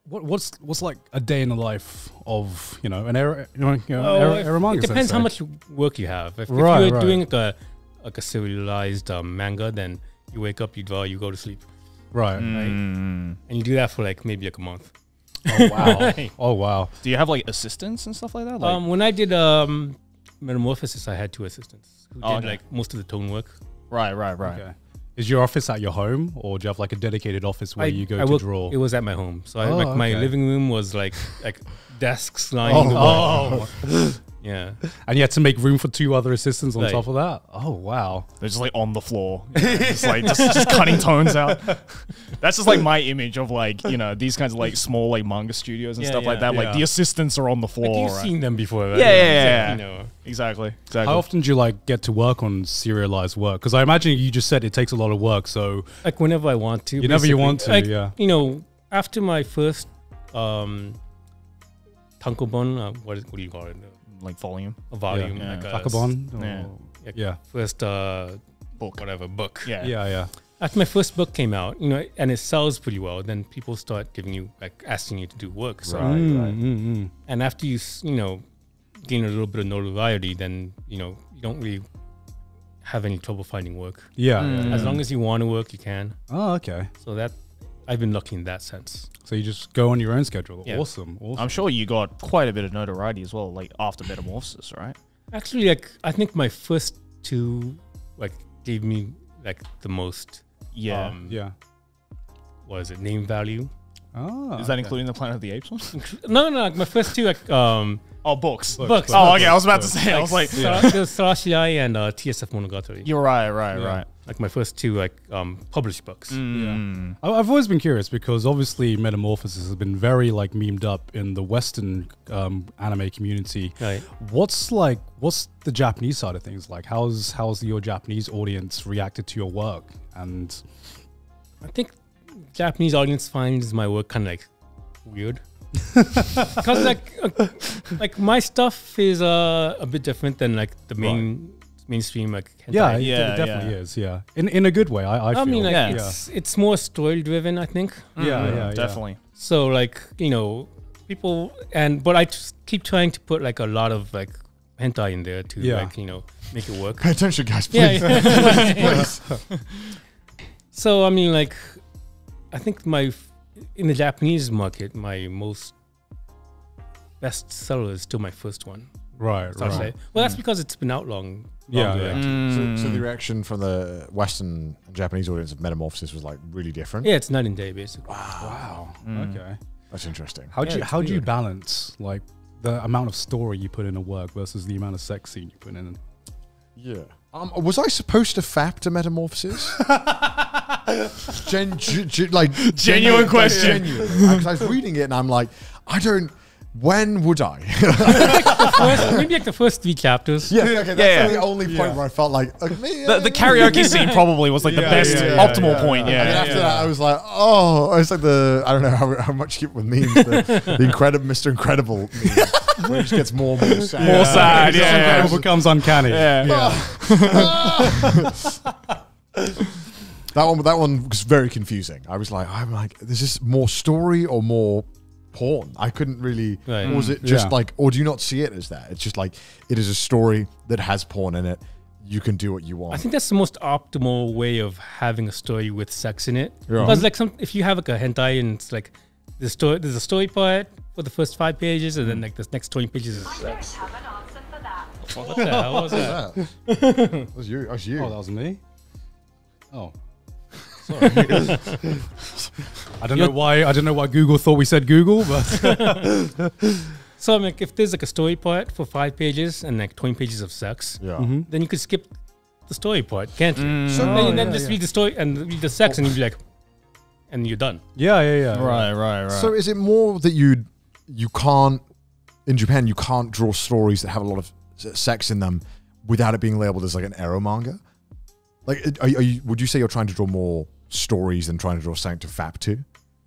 what's like a day in the life of an era manga? It depends how much work you have. If you're doing like a serialized manga, then you wake up, you draw, you go to sleep. Right. And you do that for like maybe like a month. Oh wow! Oh wow! Do you have like assistants and stuff like that? Like when I did Metamorphosis, I had 2 assistants who did like most of the tone work. Right. Okay. Is your office at your home, or do you have like a dedicated office where you go to draw? It was at my home, so my living room was like desks lying. Oh, yeah. And you had to make room for 2 other assistants on top of that. Oh wow! They're just like on the floor, just cutting tones out. That's just like my image of like these kinds of like small like manga studios and stuff like that. Like the assistants are on the floor. Like you've seen them before, right? Yeah. Exactly. How often do you like get to work on serialized work? Because I imagine you just said it takes a lot of work. So like whenever I want to. Whenever you want to, like, yeah. After my first tankobon, what do you call it? Like volume. A volume. Yeah. Like Takabon? Yeah. First book. Whatever, book. Yeah. After my first book came out, and it sells pretty well, then people start giving you, like, asking you to do work. So, right. And after you gain a little bit of notoriety, then, you don't really have any trouble finding work. Yeah. As long as you want to work, you can. Oh, okay. So I've been lucky in that sense. So you just go on your own schedule. Yeah. Awesome. I'm sure you got quite a bit of notoriety as well, like after Metamorphosis, right? Actually, like I think my first 2 like gave me like the most. Yeah. What is it? Name value. Oh. Is that including the Planet of the Apes one? No. Like my first 2 like books. Books. Oh, okay. I was about to say. I was like, Sarashiai and TSF Monogatari. You're right. Like my first 2 like published books. Yeah. I've always been curious because obviously Metamorphosis has been very like memed up in the Western anime community. Right. What's the Japanese side of things like? How's your Japanese audience reacted to your work? And I think Japanese audience finds my work kind of like weird. Because like my stuff is a bit different than like the mainstream like hentai. It definitely is. Yeah, in a good way. I feel. mean, like it's more story driven, I think. Yeah, definitely. So like people but I just keep trying to put like a lot of like hentai in there to like make it work. Pay attention, guys, please. Please. So I mean, like I think in the Japanese market, my most best seller is still my first one. Right. Well, that's because it's been out long. Yeah. So the reaction from the Western and Japanese audience of Metamorphosis was like really different. Yeah, it's night and day basically. Wow. Okay. That's interesting. How do you balance like the amount of story you put in a work versus the amount of sex scene you put in? Yeah. Was I supposed to fap to Metamorphosis? Genuine question. Because I was reading it and I'm like, when would I? Maybe like the first 3 chapters. That's the only point where I felt like the karaoke scene probably was like the best optimal point. Yeah. And then after that, I was like, it's like I don't know how much you with memes. The incredible Mr. Incredible meme, where it just gets more and more sad. More sad. Incredible becomes uncanny. That one was very confusing. I'm like, is this more story or more porn? I couldn't really. Or was it just like, or do you not see it as that? It's just like it is a story that has porn in it. You can do what you want. I think that's the most optimal way of having a story with sex in it. Because like if you have like a hentai and it's like there's a story part for the first 5 pages and then like the next 20 pages is sex. I have an answer for that. What the hell was that? That was you. That was you. Oh, that was me. Oh. Sorry. I don't know why Google thought we said Google, but so I mean, if there's like a story part for 5 pages and like 20 pages of sex, then you could skip the story part, can't you? So then just read the story and read the sex, and you'd be like, and you're done. Yeah. Right. So is it more that you can't in Japan you can't draw stories that have a lot of sex in them without it being labeled as like an ero manga? Like, would you say you're trying to draw more stories than trying to draw something to fap to,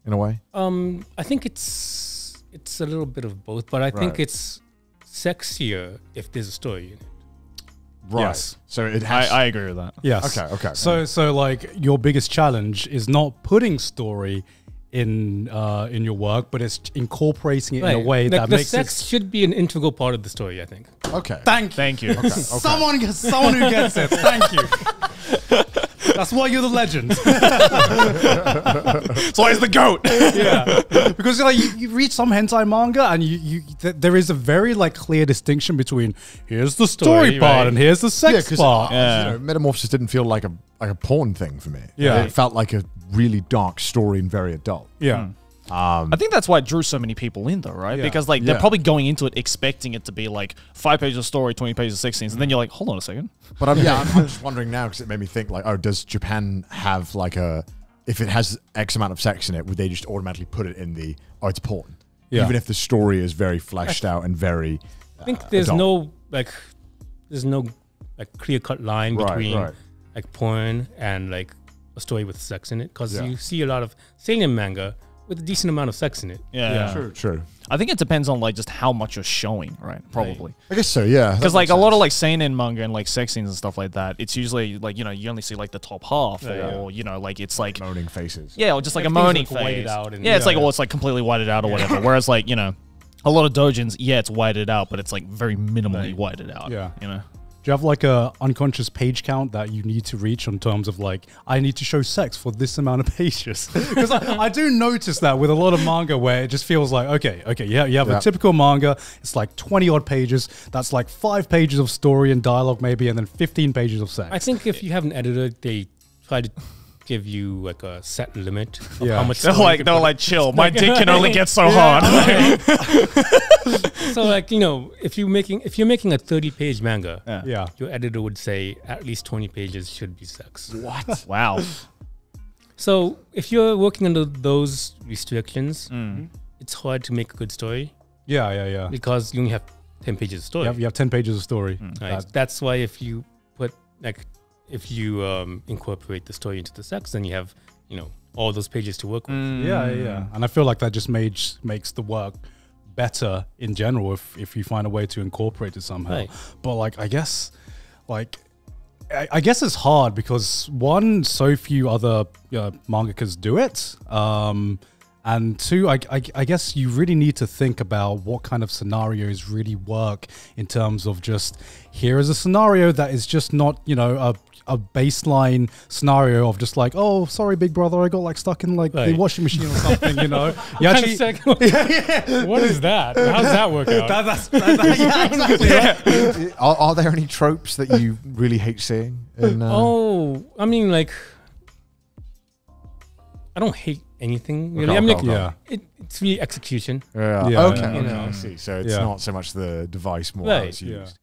in a way? I think it's a little bit of both, but I think it's sexier if there's a story in it. Right. Yes. So it has. I agree with that. Yes. Okay. So like your biggest challenge is not putting story, in your work, but it's incorporating it in a way that the makes sex should be an integral part of the story, I think. Okay. Thank you. Okay. Someone who gets it. Thank you. That's why you're the legend. So he's the GOAT. Yeah, because like you read some hentai manga and there is a very like clear distinction between here's the story part and here's the sex part. You know, Metamorphosis didn't feel like a porn thing for me. Yeah. It felt like a really dark story and very adult. Yeah. I think that's why it drew so many people in, though, right? Yeah. Because like they're probably going into it expecting it to be like 5 pages of story, 20 pages of sex scenes, and then you're like, hold on a second. But I'm just wondering now because it made me think like, oh, does Japan have like if it has X amount of sex in it, would they just automatically put it in it's porn? Yeah. Even if the story is very fleshed out and very. I think there's no clear cut line between like porn and like a story with sex in it, because you see a lot of seinen manga with a decent amount of sex in it. Yeah. True. I think it depends on like just how much you're showing, right? Probably. I guess so, yeah. Because like a lot of like seinen manga and like sex scenes and stuff like that, it's usually like, you know, you only see like the top half or, you know, like it's like moaning faces. Yeah, or just like a moaning face. Whited out and it's like, or it's like completely whited out or whatever. Whereas like, you know, a lot of doujins, it's whited out, but it's like very minimally whited out. Yeah. You know? Do you have like a unconscious page count that you need to reach in terms of like, I need to show sex for this amount of pages? Because I do notice that with a lot of manga where it just feels like, okay, you have a typical manga, it's like 20 odd pages, that's like 5 pages of story and dialogue maybe, and then 15 pages of sex. I think if you have an editor, they try to give you like a set limit of how much story They're like, chill, my dick can only get so hard. So like, you know, if you're making a 30-page manga, Yeah. your editor would say at least 20 pages should be sex. What? Wow. So if you're working under those restrictions, it's hard to make a good story Yeah. because you only have 10 pages of story. You have 10 pages of story. Right? That's why if you put like, if you incorporate the story into the sex, then you have, you know, all those pages to work with. Yeah. And I feel like that just makes the work better in general if you find a way to incorporate it somehow. Right. But like, I guess it's hard because one, so few other mangakas do it. And two, I guess you really need to think about what kind of scenarios really work in terms of just, here is a scenario that is just not, you know, a baseline scenario of just like, oh, sorry, big brother, I got like stuck in like the washing machine or something, you know. You actually, What is that? How does that work out? exactly. Are there any tropes that you really hate seeing? I mean, like, I don't hate anything really. I mean, like, it's really execution. Yeah. Yeah. Okay. You know. I see. So it's not so much the device, more how it's used.